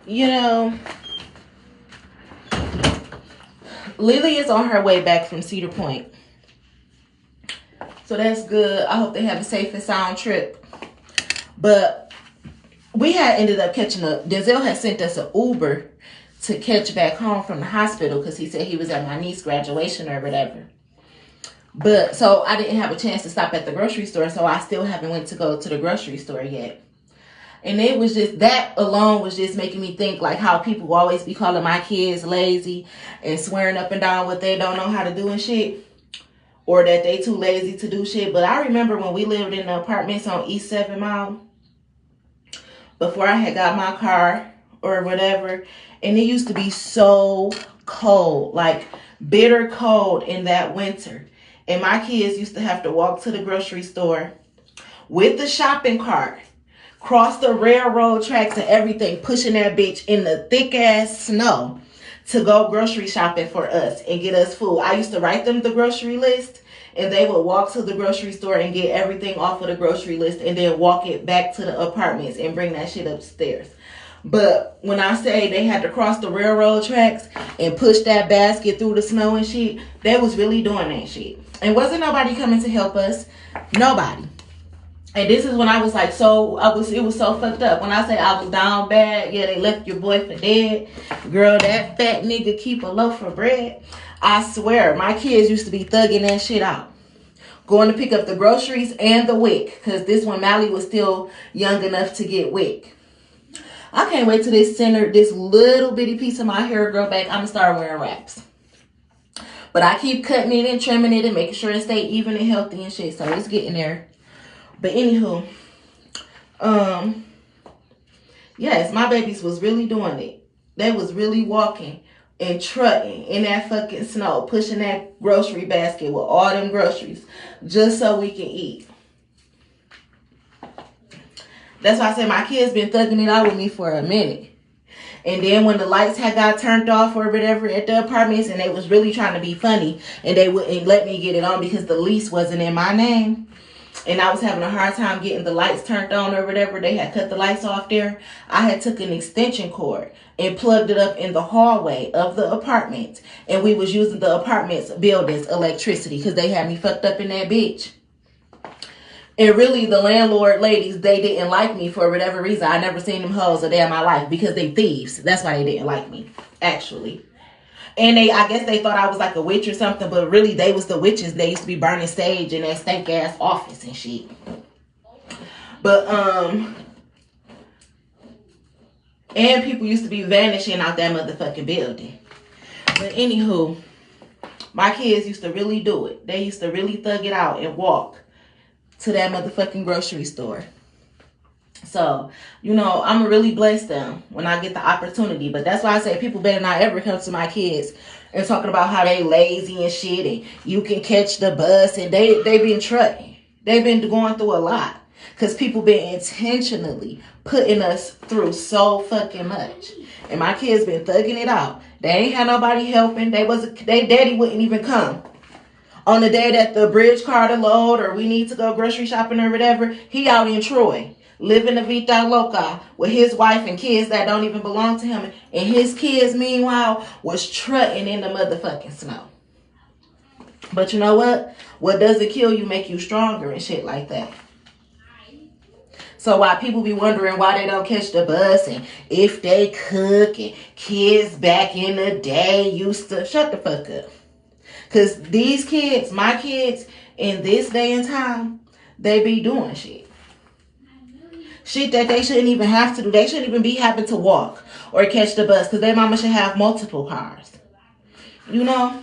you know, Lily is on her way back from Cedar Point. So that's good. I hope they have a safe and sound trip. But we had ended up catching up. Denzel had sent us an Uber to catch back home from the hospital because he said he was at my niece's graduation or whatever. But so I didn't have a chance to stop at the grocery store, so I still haven't went to go to the grocery store yet. And it was just, that alone was just making me think like how people always be calling my kids lazy and swearing up and down what they don't know how to do and shit, or that they too lazy to do shit. But I remember when we lived in the apartments on East 7 Mile, before I had got my car or whatever, and it used to be so cold, like bitter cold in that winter. And my kids used to have to walk to the grocery store with the shopping cart, cross the railroad tracks and everything, pushing that bitch in the thick ass snow to go grocery shopping for us and get us food. I used to write them the grocery list, and they would walk to the grocery store and get everything off of the grocery list and then walk it back to the apartments and bring that shit upstairs. But when I say they had to cross the railroad tracks and push that basket through the snow and shit, they was really doing that shit. And wasn't nobody coming to help us. Nobody. And this is when I was like, it was so fucked up. When I say I was down bad, yeah, they left your boy for dead. Girl, that fat nigga keep a loaf of bread. I swear, my kids used to be thugging that shit out. Going to pick up the groceries and the wick. Because this one, Mally was still young enough to get wick. I can't wait till this little bitty piece of my hair grow back. I'm going to start wearing wraps. But I keep cutting it and trimming it and making sure it stay even and healthy and shit. So it's getting there. But anywho, yes, my babies was really doing it. They was really walking and trotting in that fucking snow, pushing that grocery basket with all them groceries just so we can eat. That's why I said my kids been thugging it out with me for a minute. And then when the lights had got turned off or whatever at the apartments and they was really trying to be funny and they wouldn't let me get it on because the lease wasn't in my name, and I was having a hard time getting the lights turned on or whatever, they had cut the lights off there, I had took an extension cord and plugged it up in the hallway of the apartment. And we was using the apartment's building's electricity because they had me fucked up in that bitch. And really, the landlord ladies, they didn't like me for whatever reason. I never seen them hoes a day in my life because they thieves. That's why they didn't like me, actually. And I guess they thought I was like a witch or something, but really they was the witches. They used to be burning sage in that stank ass office and shit. But and people used to be vanishing out that motherfucking building. But anywho, my kids used to really do it. They used to really thug it out and walk to that motherfucking grocery store. So, you know, I'm really bless them when I get the opportunity. But that's why I say people better not ever come to my kids and talking about how they lazy and shit and you can catch the bus, and they been trutting. They've been going through a lot because people been intentionally putting us through so fucking much. And my kids been thugging it out. They ain't had nobody helping. They daddy wouldn't even come. On the day that the bridge car to load or we need to go grocery shopping or whatever, he out in Troy, living the Vita Loca with his wife and kids that don't even belong to him. And his kids, meanwhile, was trutting in the motherfucking snow. But you know what? What doesn't kill you make you stronger and shit like that. So while people be wondering why they don't catch the bus and if they cook and kids back in the day used to, shut the fuck up. Because these kids, my kids, in this day and time, they be doing shit. Shit that they shouldn't even have to do. They shouldn't even be having to walk or catch the bus because their mama should have multiple cars. You know?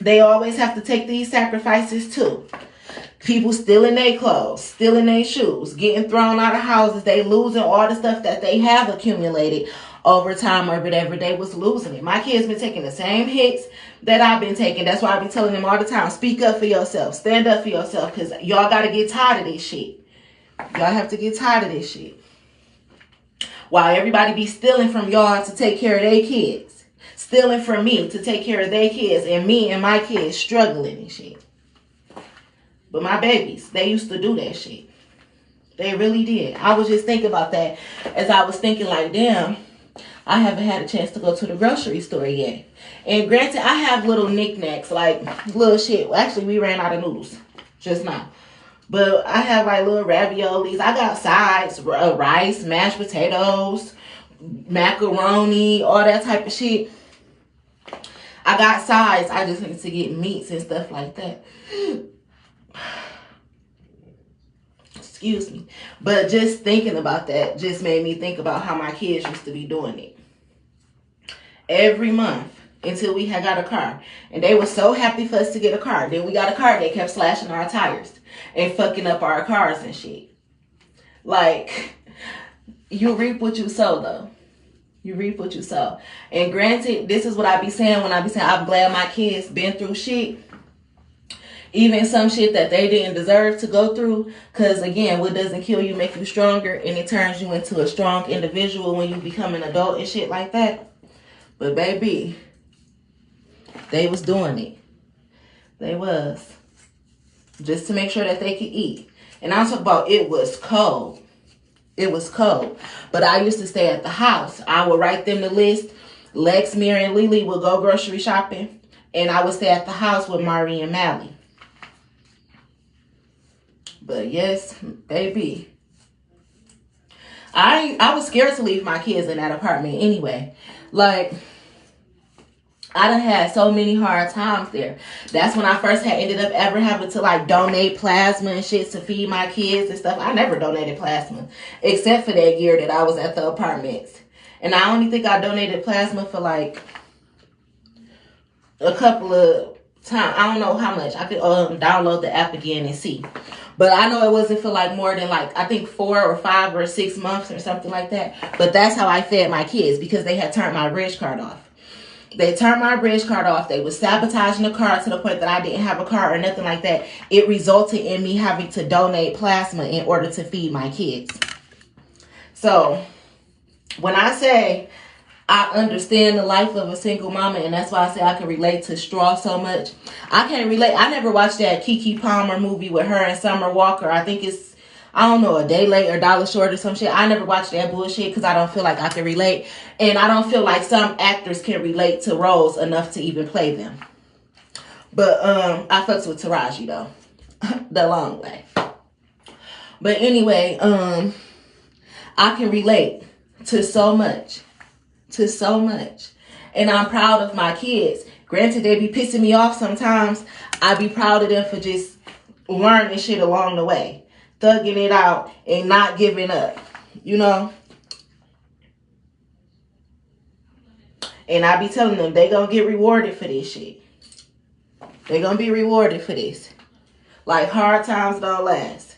They always have to take these sacrifices too. People stealing their clothes, stealing their shoes, getting thrown out of houses. They losing all the stuff that they have accumulated over time or whatever. They was losing it. My kids been taking the same hits that I've been taking. That's why I be telling them all the time, speak up for yourself. Stand up for yourself. Because y'all got to get tired of this shit. Y'all have to get tired of this shit. While everybody be stealing from y'all to take care of their kids. Stealing from me to take care of their kids. And me and my kids struggling and shit. But my babies, they used to do that shit. They really did. I was just thinking about that as I was thinking like, damn, I haven't had a chance to go to the grocery store yet. And granted, I have little knickknacks, like little shit. Actually, we ran out of noodles just now. But I have like little raviolis. I got sides, rice, mashed potatoes, macaroni, all that type of shit. I got sides. I just need to get meats and stuff like that. Excuse me. But just thinking about that just made me think about how my kids used to be doing it. Every month until we had got a car. And they were so happy for us to get a car. Then we got a car. They kept slashing our tires and fucking up our cars and shit. Like, you reap what you sow, though. You reap what you sow. And granted, this is what I be saying when I be saying I'm glad my kids been through shit. Even some shit that they didn't deserve to go through. Because, again, what doesn't kill you make you stronger. And it turns you into a strong individual when you become an adult and shit like that. But, baby, they was doing it. They was. Just to make sure that they could eat. And I'm talking about it was cold. It was cold. But I used to stay at the house. I would write them the list. Lex, Mary, and Lily would go grocery shopping. And I would stay at the house with Mari and Mally. But yes, baby. I was scared to leave my kids in that apartment anyway. Like, I done had so many hard times there. That's when I first had ended up ever having to like donate plasma and shit to feed my kids and stuff. I never donated plasma. Except for that year that I was at the apartments. And I only think I donated plasma for like a couple of times. I don't know how much. I could download the app again and see. But I know it wasn't for like more than like, I think 4 or 5 or 6 months or something like that. But that's how I fed my kids because they had turned my bridge card off. They turned my bridge card off. They was sabotaging the car to the point that I didn't have a car or nothing like that. It resulted in me having to donate plasma in order to feed my kids. So when I say I understand the life of a single mama, and that's why I say I can relate to Straw so much. I can't relate. I never watched that Keke Palmer movie with her and Summer Walker. I think it's, I don't know, A Day Late or Dollar Short or some shit. I never watched that bullshit because I don't feel like I can relate. And I don't feel like some actors can relate to roles enough to even play them. But I fucks with Taraji though. The long way. But anyway, I can relate to so much. To so much. And I'm proud of my kids. Granted, they be pissing me off sometimes. I be proud of them for just learning shit along the way. Thugging it out and not giving up. You know? And I be telling them they gonna get rewarded for this shit. They gonna be rewarded for this. Like, hard times don't last.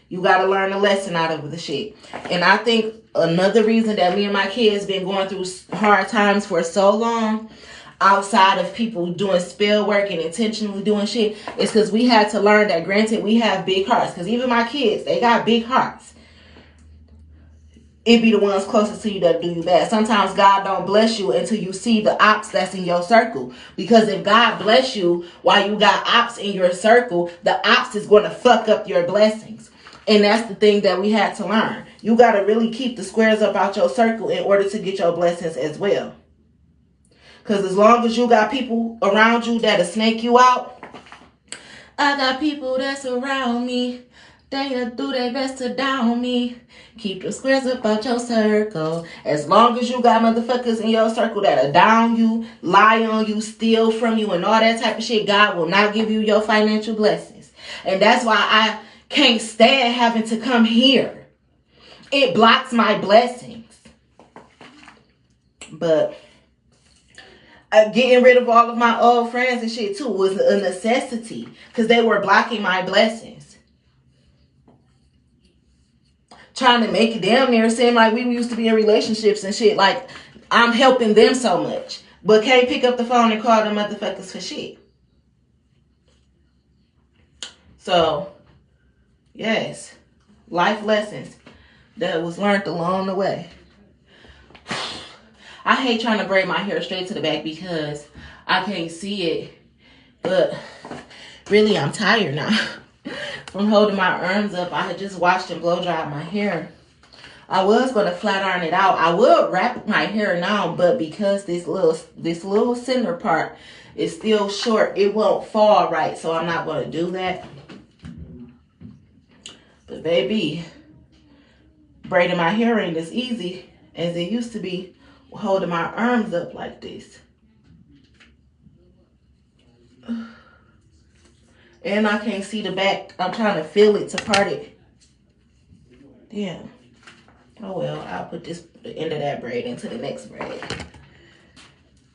You gotta learn a lesson out of the shit. And I think another reason that me and my kids been going through hard times for so long, outside of people doing spell work and intentionally doing shit, is because we had to learn that, granted, we have big hearts. Because even my kids, they got big hearts. It be the ones closest to you that do you bad. Sometimes God don't bless you until you see the ops that's in your circle. Because if God bless you while you got ops in your circle, the ops is going to fuck up your blessings. And that's the thing that we had to learn. You got to really keep the squares up out your circle in order to get your blessings as well. Because as long as you got people around you that'll snake you out, I got people that's around me. They'll do their best to down me. Keep the squares up out your circle. As long as you got motherfuckers in your circle that'll down you, lie on you, steal from you, and all that type of shit, God will not give you your financial blessings. And that's why I can't stand having to come here. It blocks my blessings. But getting rid of all of my old friends and shit too was a necessity. Because they were blocking my blessings. Trying to make it damn near seem like we used to be in relationships and shit. Like, I'm helping them so much. But can't pick up the phone and call them motherfuckers for shit. So, yes. Life lessons that was learned along the way. I hate trying to braid my hair straight to the back because I can't see it. But really, I'm tired now. From holding my arms up. I had just washed and blow dried my hair I was gonna flat iron it out. I would wrap my hair now, but because this little center part is still short, it won't fall right. So I'm not gonna do that. But baby, braiding my hair ain't as easy as it used to be, holding my arms up like this. And I can't see the back. I'm trying to feel it to part it. Damn. Oh well, I'll put the end of that braid into the next braid.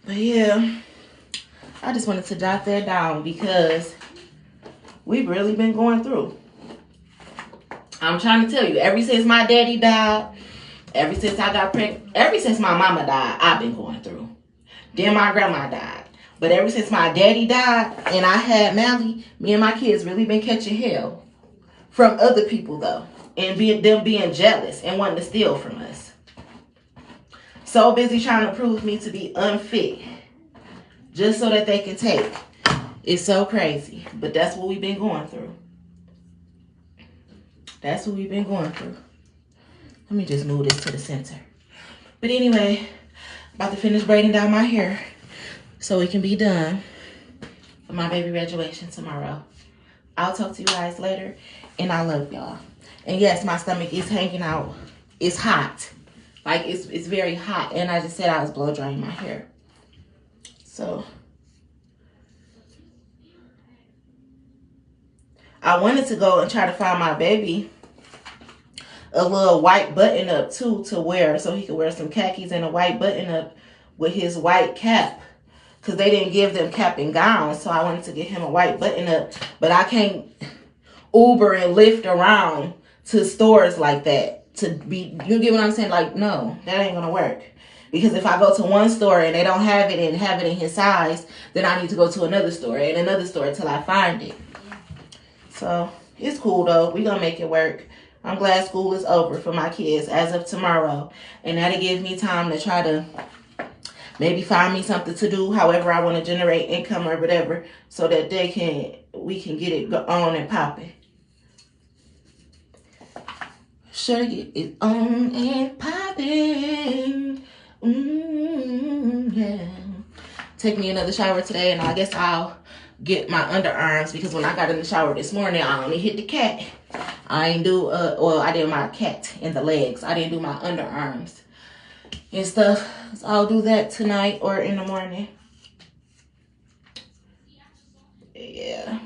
But yeah, I just wanted to jot that down because we've really been going through. I'm trying to tell you, ever since my daddy died, ever since I got pregnant, ever since my mama died, I've been going through. Then my grandma died. But ever since my daddy died and I had Mally, me and my kids really been catching hell from other people though. And them being jealous and wanting to steal from us. So busy trying to prove me to be unfit. Just so that they can take. It's so crazy. But that's what we've been going through. That's what we've been going through. Let me just move this to the center. But anyway, about to finish braiding down my hair so it can be done for my baby graduation tomorrow. I'll talk to you guys later, and I love y'all. And yes, my stomach is hanging out. It's hot. Like, it's very hot. And I just said I was blow drying my hair. So, I wanted to go and try to find my baby a little white button up too to wear, so he could wear some khakis and a white button up with his white cap, because they didn't give them cap and gowns. So I wanted to get him a white button up, but I can't Uber and Lyft around to stores like that to be, you get what I'm saying? Like, no, that ain't gonna work. Because if I go to one store and they don't have it and have it in his size, then I need to go to another store and another store until I find it. So it's cool though. We gonna make it work. I'm glad school is over for my kids as of tomorrow. And that'll give me time to try to maybe find me something to do, however I want to generate income or whatever, so that we can get it on and popping. Sure to get it on and popping. Yeah. Take me another shower today, and I guess I'll get my underarms, because when I got in the shower this morning, I only hit the cat. I ain't do, well, I did my cat in the legs. I didn't do my underarms and stuff. So I'll do that tonight or in the morning. Yeah.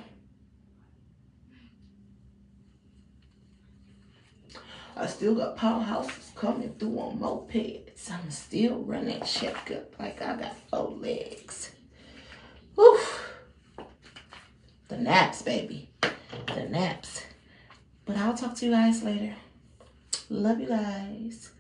I still got powerhouses coming through on mopeds. I'm still running checkup like I got 4 legs. Whew. The naps, baby. The naps. But I'll talk to you guys later. Love you guys.